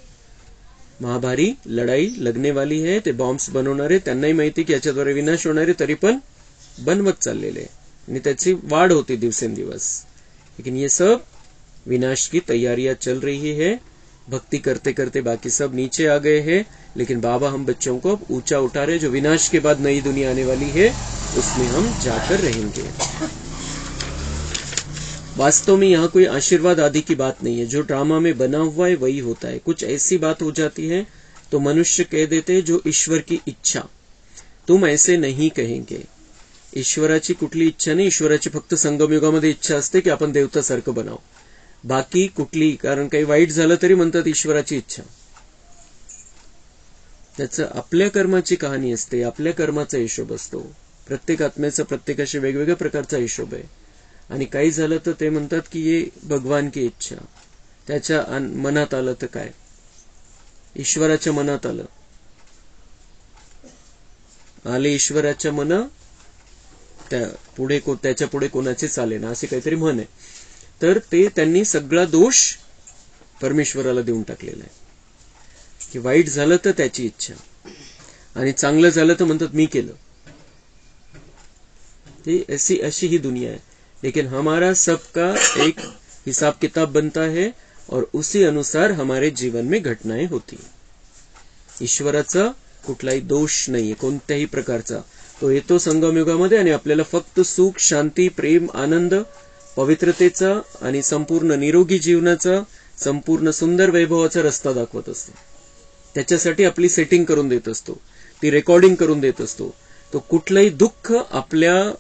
महाभारी लढाई लगने वाली है. ते बॉम्ब्स बनवणारे त्यांनाही माहिती की याच्याद्वारे विनाश होणारे, तरी पण बनवत चाललेले आणि त्याची वाढ होती दिवसेंदिवस. लेकिन ये सब विनाश की तैयारियां चल रही है. भक्ति करते करते बाकी सब नीचे आ गए हैं, लेकिन बाबा हम बच्चों को अब ऊंचा उठा रहे. जो विनाश के बाद नई दुनिया आने वाली है उसमें हम जाकर रहेंगे. वास्तव में यहाँ कोई आशीर्वाद आदि की बात नहीं है. जो ड्रामा में बना हुआ है वही होता है. कुछ ऐसी बात हो जाती है तो मनुष्य कह देते जो ईश्वर की इच्छा. तुम ऐसे नहीं कहेंगे. ईश्वराची कुठली इच्छा नाही. ईश्वराची फक्त संगमयुगामध्ये इच्छा असते की आपण देवतासारखं बनाव. बाकी कुठली, कारण काही वाईट झालं तरी म्हणतात ईश्वराची इच्छा. त्याचं आपल्या कर्माची कहाणी असते, आपल्या कर्माचा हिशोब असतो. प्रत्येक आत्म्याचा प्रत्येकाशी वेगवेगळ्या प्रकारचा हिशोब आहे. आणि काही झालं तर ते म्हणतात की ये भगवान की इच्छा. त्याच्या मनात आलं तर काय, ईश्वराच्या मनात आलं, आले ईश्वराच्या मन त्या पुढे त्याच्या पुढे कोणाचे चाले ना, असे काहीतरी म्हण आहे. तर ते त्यांनी सगळा दोष परमेश्वराला देऊन टाकलेला आहे. की वाईट झालं तर त्याची इच्छा, आणि चांगलं झालं तर म्हणतात मी केलं. ते अशी ही दुनिया है. लेकिन हमारा सबका एक हिसाब किताब बनता है और उसी अनुसार हमारे जीवन में घटनाएं होती. ईश्वराचा कुठलाही दोष नाहीये कोणत्याही प्रकारचा. तो येतो संगमयुगामध्ये आणि आपल्याला फक्त सुख, शांती, प्रेम, आनंद, पवित्रतेचा आणि संपूर्ण निरोगी जीवनाचा, संपूर्ण सुंदर वैभवाचा रस्ता दाखवत असतो. त्याच्यासाठी आपली सेटिंग करून देत असतो, ती रेकॉर्डिंग करून देत असतो. तो कुठलंही दुःख आपल्या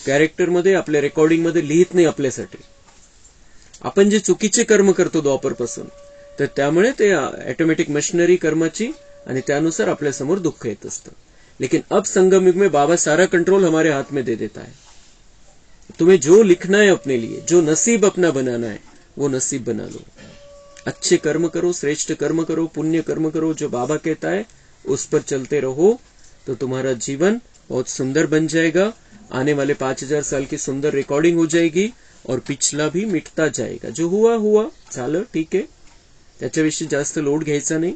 कॅरेक्टरमध्ये, आपल्या रेकॉर्डिंगमध्ये लिहित नाही आपल्यासाठी. आपण जे चुकीचे कर्म करतो द्वापरपासून, तर त्यामुळे ते ऑटोमॅटिक मशिनरी कर्माची आणि त्यानुसार आपल्या समोर दुःख येत असतं. लेकिन अब संगम युग में बाबा सारा कंट्रोल हमारे हाथ में दे देता है. तुम्हें जो लिखना है अपने लिए, जो नसीब अपना बनाना है, वो नसीब बना लो. अच्छे कर्म करो, श्रेष्ठ कर्म करो, पुण्य कर्म करो, जो बाबा कहता है उस पर चलते रहो, तो तुम्हारा जीवन बहुत सुंदर बन जाएगा. आने वाले 5000 साल की सुंदर रिकॉर्डिंग हो जाएगी और पिछला भी मिटता जाएगा. जो हुआ हुआ झालं, ठीक आहे, त्याच्याविषयी जास्त लोड घ्यायचा नाही.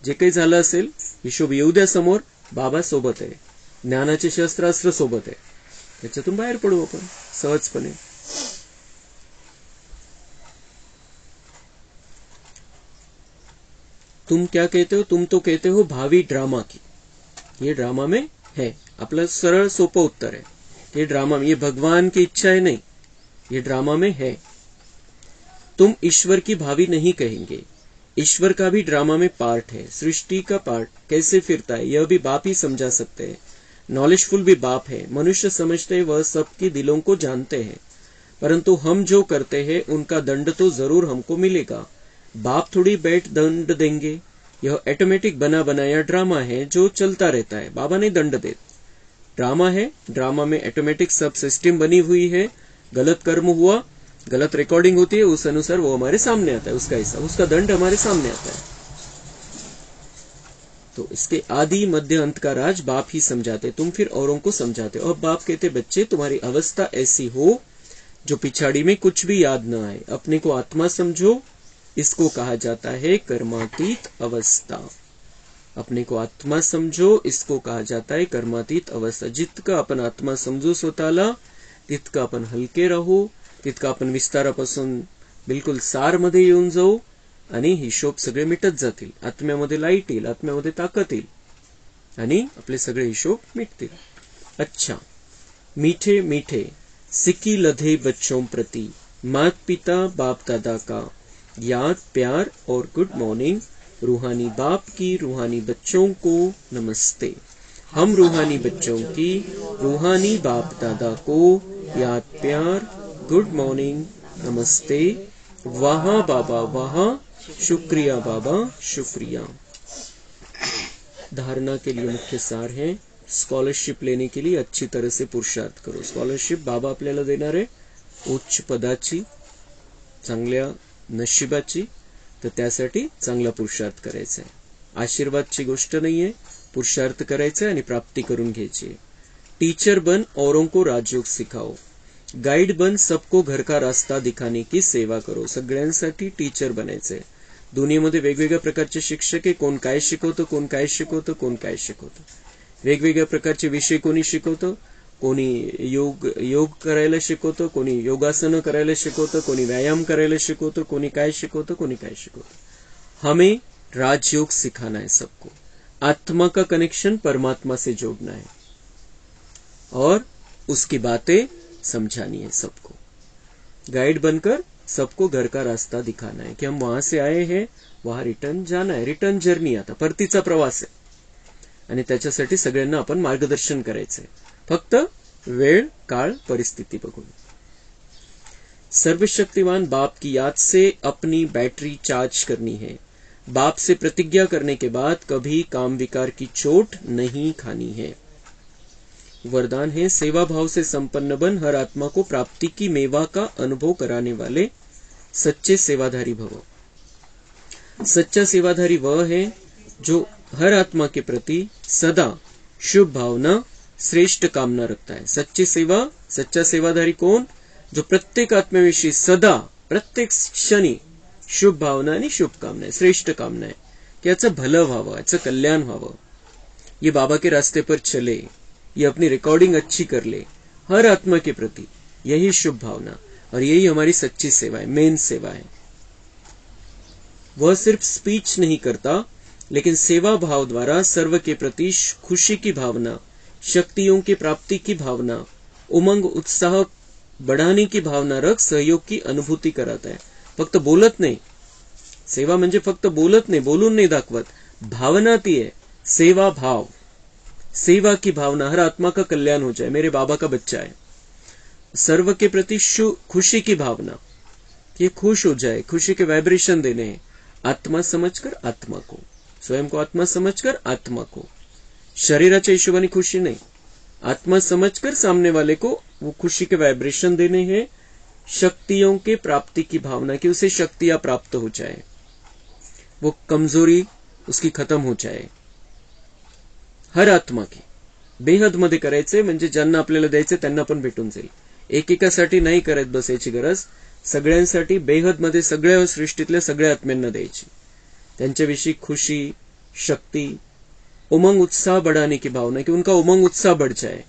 जे काही झालं असेल हिशोब येऊ द्या समोर. बाबा सोबत आहे, ज्ञानाचे शस्त्रास्त्र सोबत आहे, त्याच्यातून बाहेर पडू आपण सहजपणे. तुम क्या कहते हो? तुम तो कहते हो भावी ड्रामा की. ये ड्रामा में है. आपलं सरळ सोपं उत्तर है. ये ड्रामा में, ये भगवान की इच्छा है नहीं, ये ड्रामा में है. तुम ईश्वर की भावी नहीं कहेंगे. ईश्वर का भी ड्रामा में पार्ट है. सृष्टि का पार्ट कैसे फिरता है यह भी बाप ही समझा सकते हैं. नॉलेजफुल भी बाप है. मनुष्य समझते हैं वह सबकी दिलों को जानते हैं, परंतु हम जो करते हैं उनका दंड तो जरूर हमको मिलेगा. बाप थोड़ी बैठ दंड देंगे. यह ऑटोमेटिक बना बनाया ड्रामा है जो चलता रहता है. बाबा नहीं दंड देते. ड्रामा है, ड्रामा में ऑटोमेटिक सब सिस्टम बनी हुई है. गलत कर्म हुआ, गलत रिकॉर्डिंग होती है, उस अनुसार वो हमारे सामने आता है, उसका हिसाब, उसका दंड हमारे सामने आता है. तो इसके आदि मध्य अंत का राज बाप ही समझाते. तुम फिर औरों को समझाते हो. अब बाप कहते बच्चे तुम्हारी अवस्था ऐसी हो जो पिछाड़ी में कुछ भी याद न आए. अपने को आत्मा समझो, इसको कहा जाता है कर्मातीत अवस्था. अपने को आत्मा समझो, इसको कहा जाता है कर्मातीत अवस्था. जितकं आपण आत्मा समजू स्वतःला तितकं आपण हलके राहू, तितकं आपण विस्तारापासून बिलकुल सारमध्ये येऊन जाऊ आणि हिशोब सगळे मिटत जातील. आत्म्यामध्ये लाईट येईल, आत्म्यामध्ये ताकद येईल आणि आपले सगळे हिशोब मिटतील. अच्छा, मीठे मीठे सिक्की लधे बच्चों प्रति मात पिता बाप दादा का याद प्यार और गुड मॉर्निंग. रूहानी बाप की रूहानी बच्चों को नमस्ते. हम रूहानी बच्चों की रूहानी बाप दादा को याद प्यार, गुड मॉर्निंग, नमस्ते. वहाँ बाबा वहाँ, शुक्रिया बाबा शुक्रिया. धारणा के लिए मुख्य सार है, स्कॉलरशिप लेने के लिए अच्छी तरह से पुरुषार्थ करो. स्कॉलरशिप बाबा आपल्याला देणार आहे उच्च पदाची, चांगल्या नशिबाची, तर त्यासाठी चांगला पुरुषार्थ करायचा आहे. आशीर्वादची गोष्ट नाहीये, पुरुषार्थ करायचा आणि प्राप्ती करून घ्यायची. टीचर बन औरों को राजयोग सिखाओ. गाइड बन सबको घर का रास्ता दिखाने की सेवा करो. सगळ्यांसाठी टीचर बनायचंय. दुनियेमध्ये वेगवेगळ्या प्रकारचे शिक्षक आहे. कोण काय शिकवतं, कोण काय शिकवतं, कोण काय शिकवतं. वेगवेगळ्या प्रकारचे विषय कोणी शिकवतं. कोणी योग करायला शिकवतं, कोणी योगासनं करायला शिकवतं, कोणी व्यायाम करायला शिकवतं, कोणी काय शिकवतं, कोणी काय शिकवतं. हमें राजयोग सिखाना है सबको. आत्मा का कनेक्शन परमात्मा से जोड़ना है और उसकी बातें समझानी है सबको. गाइड बनकर सबको घर का रास्ता दिखाना है कि हम वहां से आए हैं, वहां रिटर्न जाना है. रिटर्न जर्नी, आता परतीचा प्रवास आहे आणि त्याच्यासाठी सगळ्यांना आपण मार्गदर्शन करायचंय. फक्त वेळ काळ परिस्थिती बघून. सर्वशक्तिमान बाप की याद से अपनी बैटरी चार्ज करनी है. बाप से प्रतिज्ञा करने के बाद कभी काम विकार की चोट नहीं खानी है. वरदान है, सेवा भाव से संपन्न बन हर आत्मा को प्राप्ति की मेवा का अनुभव कराने वाले सच्चे सेवाधारी भव. सच्चा सेवाधारी वह है जो हर आत्मा के प्रति सदा शुभ भावना, श्रेष्ठ कामना रखता है. सच्ची सेवा, सच्चा सेवाधारी कौन? जो प्रत्येक आत्म्याविषयी सदा, प्रत्येक क्षणी शुभ भावना आणि शुभकामना, श्रेष्ठ कामना है कि याचं भलं व्हावं, याचं कल्याण व्हावं. ये बाबा के रास्ते पर चले, ये अपनी रिकॉर्डिंग अच्छी कर ले. हर आत्मा के प्रति यही शुभ भावना और यही हमारी सच्ची सेवा है, मेन सेवा है. वह सिर्फ स्पीच नहीं करता, लेकिन सेवा भाव द्वारा सर्व के प्रति खुशी की भावना, शक्तियों की प्राप्ति की भावना, उमंग उत्साह बढ़ाने की भावना रख सहयोग की अनुभूती कराता है. फक्त बोलत नाही. सेवा म्हणजे फक्त बोलत नाही, बोलून नाही दाखवत. भावना ती है सेवा भाव. सेवा की भावना, हर आत्मा का कल्याण हो जाए, मेरे बाबा का बच्चा है. सर्व के प्रति खुशी की भावना, ये खुश हो जाए, खुशी के वाइब्रेशन देने हैं। आत्मा समझकर आत्मा को, स्वयं को आत्मा समझकर आत्मा को, शरीराच्या हिशोबाने खुशी नहीं, आत्मा समझकर सामने वाले को वो खुशी के वाइब्रेशन देने हैं, शक्तियों के प्राप्ति की भावना की, उसे शक्तियां प्राप्त हो जाए, वो कमजोरी उसकी खत्म हो जाए। हर आत्मा की बेहद मध्ये करायचे, म्हणजे ज्यांना आपल्याला द्यायचे त्यांना पण भेटून जाईल। एकेकासाठी नाही करत बसायची गरज, सगळ्यांसाठी बेहद मध्ये सगळ्या सृष्टीतल्या सगळ्या आत्म्यांना द्यायची। त्यांच्याविषयी खुशी, शक्ती, उमंग उत्साह बढ़ाने की भावना कि उनका उमंग उत्साह बढ़ जाए।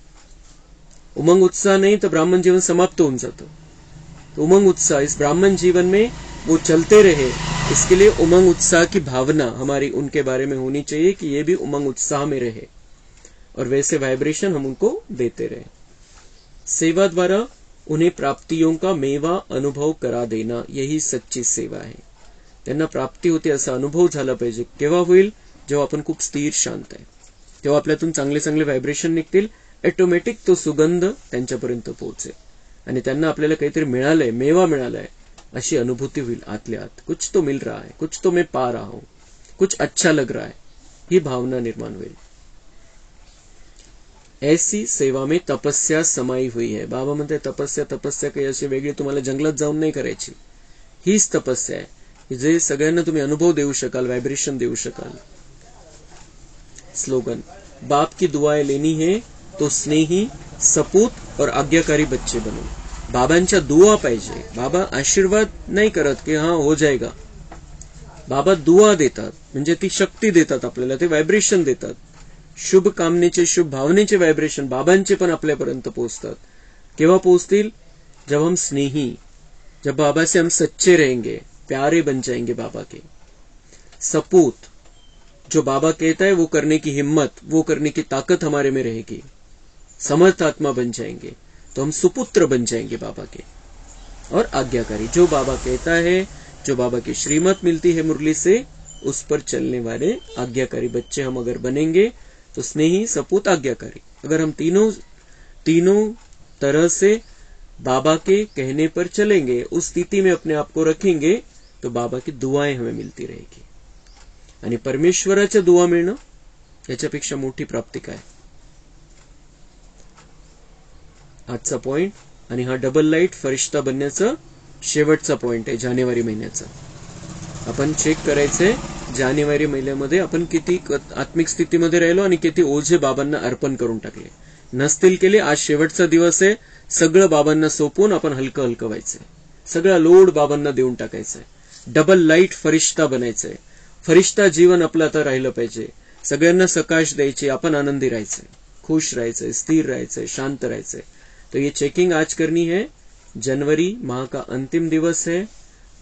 उमंग उत्साह नहीं तो ब्राह्मण जीवन समाप्त हो जाता। तो उमंग उत्साह इस ब्राह्मण जीवन में वो चलते रहे, इसके लिए उमंग उत्साह की भावना हमारी उनके बारे में होनी चाहिए कि ये भी उमंग उत्साह में रहे और वैसे वाइब्रेशन हम उनको देते रहे। सेवा द्वारा उन्हें प्राप्तियों का मेवा अनुभव करा देना, यही सच्ची सेवा है। त्यांना प्राप्ती होते असा अनुभव झाला पाहिजे। केव्हा होईल? जेव्हा आपण खूप स्थिर शांत आहे, तेव्हा आपल्यातून चांगले चांगले व्हायब्रेशन निघतील, ऑटोमॅटिक तो सुगंध त्यांच्यापर्यंत पोहोचेल आणि त्यांना आपल्याला काहीतरी मिळालंय, मेवा मिळालाय अशी अनुभूती होईल आतल्या आत। कुछ तो मिल रहा है, कुछ तो मैं पा रहा हूं, कुछ अच्छा लग रहा है, ही भावना निर्माण होईल। ऐसी सेवा में तपस्या समाई हुई है। बाबा म्हणते तपस्या तपस्या काही अशी वेगळी तुम्हाला जंगलात जाऊन नाही करायची, हीच तपस्या आहे जे सगळ्यांना तुम्ही अनुभव देऊ शकाल, व्हायब्रेशन देऊ शकाल। स्लोगन, बाप की दुआएं लेनी है तो स्नेही, सपूत और आज्ञाकारी बच्चे बनो। बाबांच्या दुआ पाहिजे। बाबा आशीर्वाद नाही करत की हां हो जाएगा, बाबा दुआ देतात, म्हणजे ती शक्ती देतात आपल्याला, ते व्हायब्रेशन देतात। शुभ कामनेचे, शुभ भावनेचे व्हायब्रेशन बाबांचे पण आपल्यापर्यंत पोहोचतात। केव्हा पोहोचतील? जब हम स्नेही, जब बाबा से हम सच्चे रहेंगे, प्यारे बन जाएंगे बाबा के। सपूत, जो बाबा कहता है वो करने की हिम्मत, वो करने की ताकत हमारे में रहेगी। समर्थ आत्मा बन जाएंगे तो हम सुपुत्र बन जाएंगे बाबा के। और आज्ञाकारी, जो बाबा कहता है, जो बाबा की श्रीमत मिलती है मुरली से, उस पर चलने वाले आज्ञाकारी बच्चे हम अगर बनेंगे तो स्नेही, सपूत, आज्ञाकारी, अगर हम तीनों तरह से बाबा के कहने पर चलेंगे, उस स्थिति में अपने आप को रखेंगे, तो बाबा की दुआएं हमें मिलती रहेगी। आणि परमेश्वराच्या दुआ मिळणं याच्यापेक्षा मोठी प्राप्ती काय? आजचा पॉइंट आणि हा डबल लाईट फरिश्ता बनण्याचा शेवटचा पॉइंट आहे जानेवारी महिन्याचा। आपण चेक करायचंय जानेवारी महिन्यामध्ये आपण किती आत्मिक स्थितीमध्ये राहिलो आणि किती ओझे बाबांना अर्पण करून टाकले। नसतील केले, आज शेवटचा दिवस आहे, सगळं बाबांना सोपवून आपण हलकं हलकं व्हायचंय, सगळा लोड बाबांना देऊन टाकायचंय, डबल लाईट फरिश्ता बनायचंय। फरिश्ता जीवन आपलं आता राहिलं पाहिजे, सगळ्यांना सकाश द्यायची, आपण आनंदी राहायचंय, खुश राहायचंय, स्थिर राहायचंय, शांत राहायचंय। तो ये चेकिंग आज करनी है। जनवरी माह का अंतिम दिवस है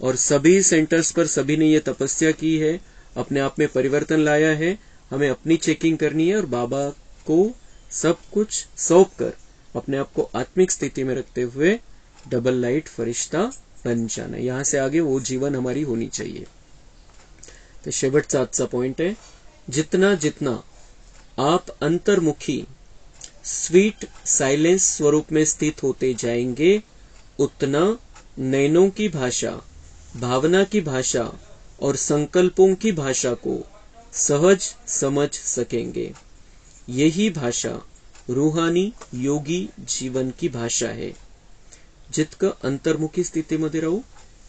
और सभी सेंटर्स पर सभी ने ये तपस्या की है, अपने आप में परिवर्तन लाया है। हमें अपनी चेकिंग करनी है और बाबा को सब कुछ सौंप कर अपने आप को आत्मिक स्थिति में रखते हुए डबल लाइट फरिश्ता बन जाना। यहां से आगे वो जीवन हमारी होनी चाहिए। तो शेवटचा आजचा पॉइंट है, जितना जितना आप अंतर्मुखी स्वीट साइलेंस स्वरूप में स्थित होते जाएंगे, उतना नयनों की भाषा, भावना की भाषा और संकल्पों की भाषा को सहज समझ सकेंगे। यही भाषा रूहानी योगी जीवन की भाषा है। जितकं अंतर्मुखी स्थितीमध्ये राहू,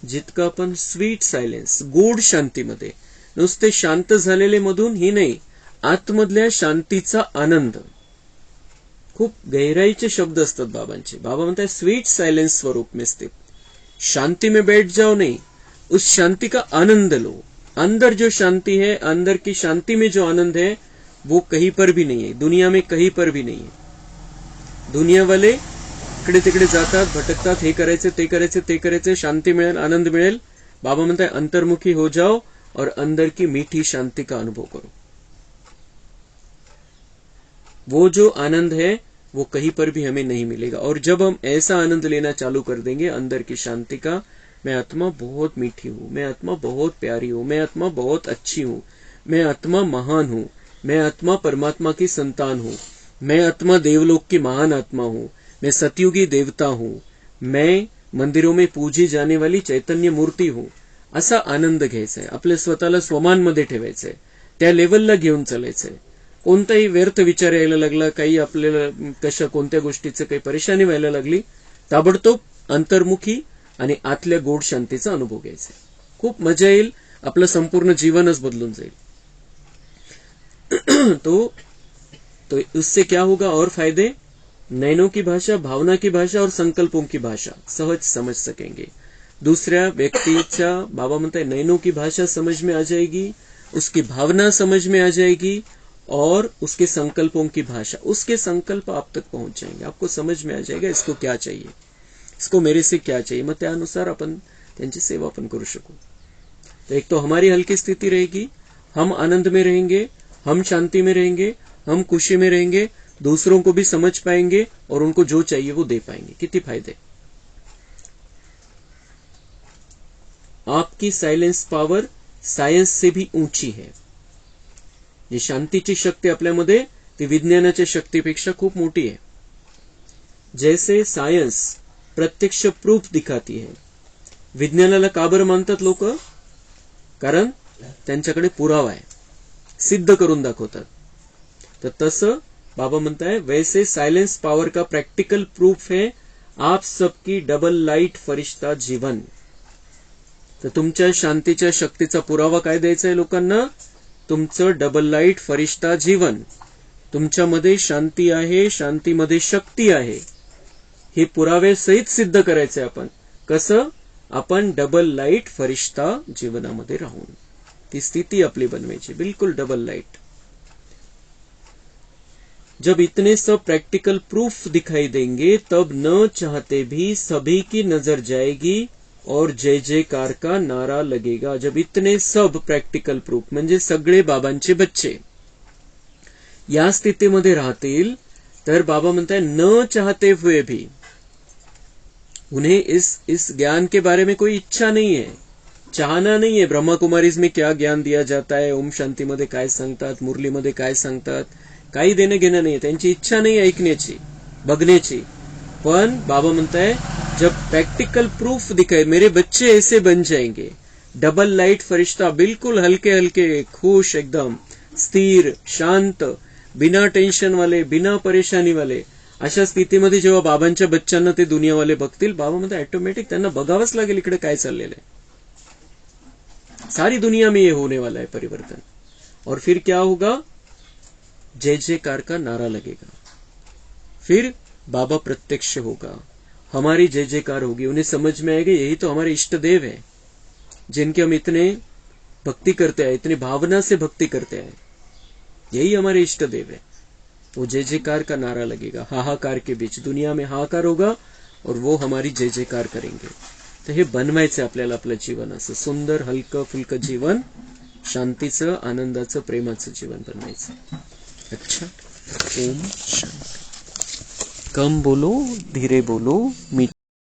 जितकं आपण स्वीट सायलेन्स, गोड शांतीमध्ये, नुसते शांत झालेले मधून ही नाही, आतमधल्या शांतीचा आनंद, खूप गहराईचे शब्द असतात बाबांचे। बाबा म्हणतात स्वीट साइलेंस स्वरूप में स्थित, शांति में बैठ जाओ नहीं, उस शांति का आनंद लो। अंदर जो शांति है, अंदर की शांति में जो आनंद है, वो कहीं पर भी नहीं है, दुनिया में कहीं पर भी नहीं है। दुनिया वाले इकडे तिकडे जातात, भटकतात, हे करायचे ते करायचे ते करायचे, शांति मिळेल, आनंद मिळेल। बाबा म्हणतात अंतर्मुखी हो जाओ और अंदर की मीठी शांति का अनुभव करो। वो जो आनंद है वो कहीं पर भी हमें नहीं मिलेगा। और जब हम ऐसा आनंद लेना चालू कर देंगे अंदर की शांति का, मैं आत्मा बहुत मीठी हूं, मैं आत्मा बहुत प्यारी हूं, मैं आत्मा बहुत अच्छी हूं, मैं आत्मा महान हूं, मैं आत्मा परमात्मा की संतान हूं, मैं आत्मा देवलोक की महान आत्मा हूं, मैं सतयुगी देवता हूं, मैं मंदिरों में पूजी जाने वाली चैतन्य मूर्ती हूं, असा आनंद घ्यायचा आहे. आपल्या स्वतःला स्वमानमध्ये ठेवायचंय, त्या लेवलला घेऊन चालायचंय. कोणताही व्यर्थ विचार यायला लागला, काही आपल्याला कोणत्या गोष्टीचं काही परेशानी व्हायला लागली, ताबडतोब अंतर्मुखी आणि आतल्या गोड शांतीचा अनुभव घ्यायचा. खूप मजा येईल, आपलं संपूर्ण जीवनच बदलून जाईल. तो उससे क्या होगा और फायदे? नयनों की भाषा, भावना की भाषा और संकल्पों की भाषा सहज समझ सकेंगे. दूसऱ्या व्यक्तीच्या, बाबा म्हणताय, नयनों की भाषा समझ में आ जाएगी, उसकी भावना समझ में आ जाएगी और उसके संकल्पों की भाषा, उसके संकल्प आप तक पहुंच जाएंगे. आपको समझ में आ जाएगा इसको क्या चाहिए, इसको मेरे से क्या चाहिए. मग त्यानुसार आपण त्यांची सेवा पण करू शकू. तो एक तो हमारी हल्की स्थिति रहेगी, हम आनंद में रहेंगे, हम शांति में रहेंगे, हम खुशी में रहेंगे, दूसरों को भी समझ पाएंगे और उनको जो चाहिए वो दे पाएंगे. किती फायदे. आपकी सायलेन्स पॉवर सायन्स से भी ऊंची है. जी शांतीची शक्ती आपल्यामध्ये, ती विज्ञानाच्या शक्तीपेक्षा खूप मोठी आहे. जैसे सायन्स प्रत्यक्ष प्रूफ दिखाती है. विज्ञानाला का बरं मानतात लोक? कारण त्यांच्याकडे पुरावा आहे, सिद्ध करून दाखवतात. तर तसं बाबा म्हणताय, वैसे सायलेंस पावर का प्रैक्टिकल प्रूफ है आप सबकी डबल लाइट फरिश्ता जीवन. तर तुमच्या शांतीच्या शक्तीचा पुरावा काय द्यायचा आहे लोकांना? तुमचं डबल लाइट फरिश्ता जीवन. तुमच्यामध्ये शांती आहे, शांतीमध्ये शक्ती आहे, हे पुरावे सहित सिद्ध करायचंय आपण. कसं? आपण डबल लाइट फरिश्ता जीवनामध्ये राहून ती स्थिती आपली बनवायची, बिल्कुल डबल लाइट. जब इतने सब प्रैक्टिकल प्रूफ दिखाई देंगे तब न चाहते भी सभी की नजर जाएगी और जय जयकार का नारा लगेगा. जब इतने सब प्रैक्टिकल प्रूफ म्हणजे सगळे बाबांचे बच्चे या स्थितीमध्ये राहतील, तर बाबा म्हणताय, न चाहते हुए भी उन्हें इस ज्ञान के बारे में कोई इच्छा नहीं है, चाहना नहीं है. ब्रह्मा कुमारीज में क्या ज्ञान दिया जाता है, ओम शांतीमध्ये काय सांगतात, मुरलीमध्ये काय सांगतात, काही देणं घेणं नाही. त्यांची इच्छा नाही ऐकण्याची, बघण्याची. पण बाबा म्हणताय, जब प्रैक्टिकल प्रूफ दिखाए, मेरे बच्चे ऐसे बन जाएंगे, डबल लाइट फरिश्ता, बिल्कुल हल्के हल्के, खुश, एकदम स्थिर, शांत, बिना टेन्शन वाले, बिना परेशानी वाले, अशा स्थितीमध्ये जेव्हा बाबांच्या बच्चांना ते दुनियावाले बघतील, बाबा म्हणतात ऑटोमॅटिक त्यांना बघावंच लागेल इकडे काय चाललेलं आहे. सारी दुनिया में ये होने वाला है परिवर्तन. और फिर क्या होगा? जय जयकार का नारा लगेगा. फिर बाबा प्रत्यक्ष होगा, हमारी जय जयकार होगी. उन्हें समझ में आएगा यही तो हमारे इष्ट देव है, जिनके हम इतने भक्ति करते हैं, इतनी भावना से भक्ति करते हैं. यही हमारे इष्ट देव है. वो जय जयकार का नारा लगेगा. हाहाकार के बीच दुनिया में हाहाकार होगा और वो हमारी जय जयकार करेंगे. तर हे बनवायचं आपल्याला आपलं जीवन, असं सुंदर हलकं फुलकं जीवन, शांतीचं, आनंदाचं, प्रेमाचं जीवन बनवायचं. अच्छा, ओम शांती. कम बोलो, धीरे बोलो, मीठे